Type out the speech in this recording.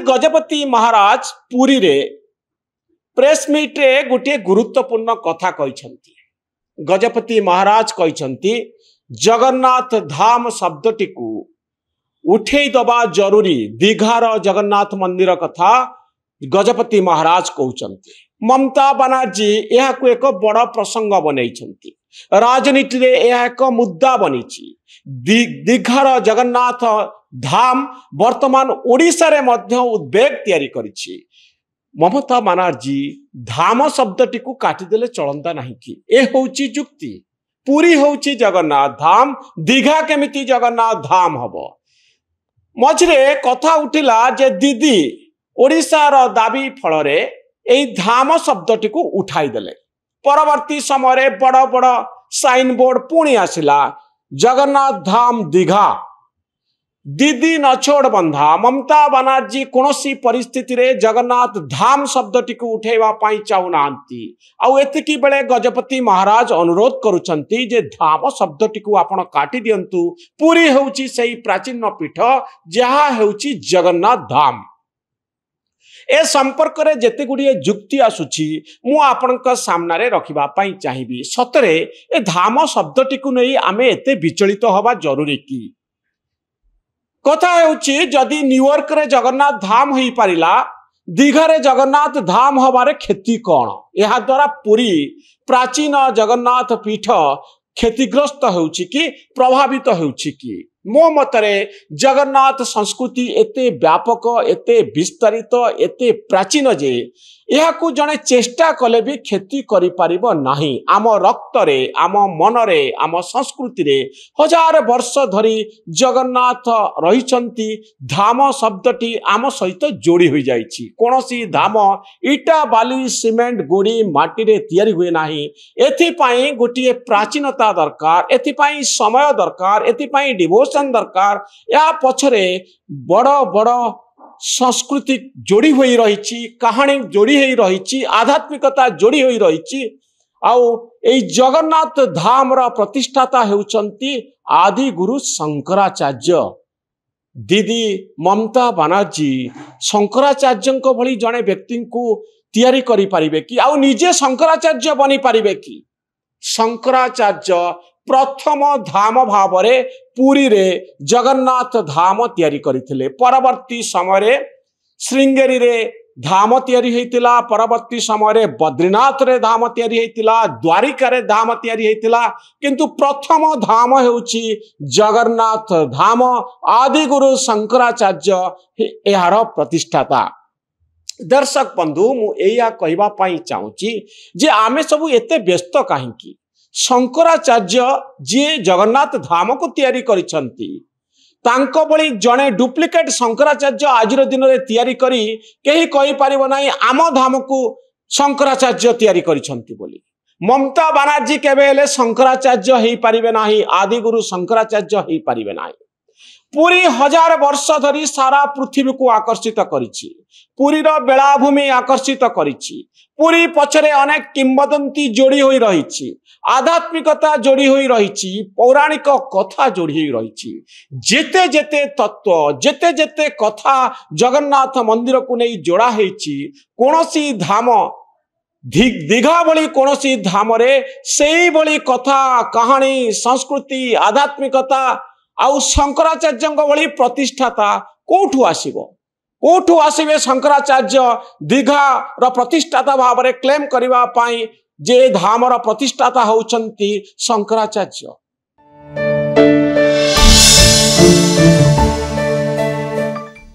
गजपति महाराज पुरी रे press meet रे गोटे गुरुत्वपूर्ण कथा कहिसंती। गजपति महाराज कहिसंती जगन्नाथ धाम शब्दटी को उठे दबा जरूरी। दीघार जगन्नाथ मंदिर कथा गजपति महाराज कहउचंती। ममता बनर्जी यह को एक बड़ प्रसंग बनैछंती। राजनीति रे यह एक मुद्दा बनीची। दीघार जगन्नाथ धाम वर्तमान ओडिशा रे मध्य उद्वेग तैयारी करिछि। ममता बनर्जी धाम शब्दटी को काटिदेले चलंता नहीं कि ए होउची जुक्ति। पुरी होउची जगन्नाथ धाम, दीघा केमिति जगन्नाथ धाम हबो। मझरे कथा उठिला जे दीदी ओडिशार दाबी फल रे एई धाम शब्दटी को उठाई देले। परवर्ती समय बड़ बड़ साइन बोर्ड पुणी आसिला जगन्नाथ धाम दीघा, दीदी नछोड़ बंधा। ममता बनर्जी कोनोसी परिस्थिति रे जगन्नाथ धाम शब्दटी को उठेवा पाई चाहुनांती। आउ एतिकी बेले गजपति महाराज अनुरोध करुचंती जे धाम शब्दटी को आपण काटी दियंतु। पुरी हेउची सेही प्राचीन पीठ जहा हेउची जगन्नाथ धाम। ए संपर्क रे जेते गुडिये जुक्ति आसुची मु आपनक सामना रे रखिबा पाई चाहिबी। सतरे ए धाम शब्दटी को नै आमे एते विचलित होबा जरूरी की? कथा हेउची जदि न्यूयॉर्क रे जगन्नाथ धाम होई पारिला, दीघा रे जगन्नाथ धाम हबारे क्षति कोन? एहा द्वारा पुरी प्राचीन जगन्नाथ पीठ क्षतिग्रस्त हेउची कि प्रभावित हेउची कि? मो मतरे जगन्नाथ संस्कृति एते व्यापक, एते विस्तारित, एते प्राचीन जे यहाकू जने चेष्टा कले भी क्षति करि परिबो नाही। आम रक्त रे, आम मन रे, आम संस्कृति रे हजार वर्ष धरी जगन्नाथ रहिचंती। धाम शब्दटी आम सहित जोड़ी होई जाइछि। कोनोसी धाम इटा बाली सीमेंट गोड़ी माटी रे तयारी हुए नाही। एथि पई गोटिए प्राचीनता दरकार, एथि पई समय दरकार, एथि पई डिवोशन दरकार। या पछरे बड़ बड़ संस्कृति जोड़ी होई रहिछि, कहानी जोड़ी होई रहिछि, आध्यात्मिकता जोड़ी होई रहिछि। आउ एई जगन्नाथ धाम रा प्रतिष्ठाता हेउचंती आदि गुरु शंकराचार्य। दीदी ममता बनर्जी शंकराचार्यଙ୍କ भली जने व्यक्ति को तैयारी करि पारिबे कि? आउ निजे शंकराचार्य बनी पारिबे कि? शंकराचार्य प्रथम धाम भावरे पुरी रे जगन्नाथ धाम तैयारी करिथिले। परवर्ती समय श्रृंगेरी रे धाम तैयारी हेतिला। परवर्ती समय बद्रीनाथ रे धाम तैयारी हेतिला, द्वारिका रे धाम तैयारी हेतिला। किंतु प्रथम धाम हेउची जगन्नाथ धाम। आदि गुरु शंकराचार्य एहार प्रतिष्ठाता। दर्शक बंधु मु एया कहबा पाई चाहूची जे आमे सब एते व्यस्त काहेकि? शंकराचार्य जी जगन्नाथ धाम को तैयारी करिसंती, तांको बळी जणे डुप्लिकेट शंकराचार्य आजिर दिन रे तैयारी करी केही कहि परिबो नाही आम धाम को शंकराचार्य तैयारी करिसंती बोली। ममता बनर्जी केबे हेले शंकराचार्य हेई परिबे नाही, आदि गुरु शंकराचार्य हेई परिबे नाही। पुरी हजार वर्ष धरी सारा पृथ्वी को आकर्षित करिछि। पुरीर बेलाभूमि आकर्षित करिछि। पुरी पछरे अनेक किंवदंती जोड़ी होई रहिछि, आध्यात्मिकता जोड़ी होई रहिछि, पौराणिक कथा जोड़ी होई रहिछि। जेते जेते तत्व, जेते जेते कथा जगन्नाथ मंदिर को नै जोड़ा हेछि, कोनोसी धाम दीघा भली कोनोसी धाम रे सेही भली कथा, कहानी, संस्कृति, आध्यात्मिकता आउ शंकराचार्यଙ୍କ भली प्रतिष्ठाता कोठु आसीबो? कोठु आसीबे शंकराचार्य दीघा रा प्रतिष्ठाता भाव रे क्लेम करिवा पाई जे धामर प्रतिष्ठाता होउचंती शंकराचार्य?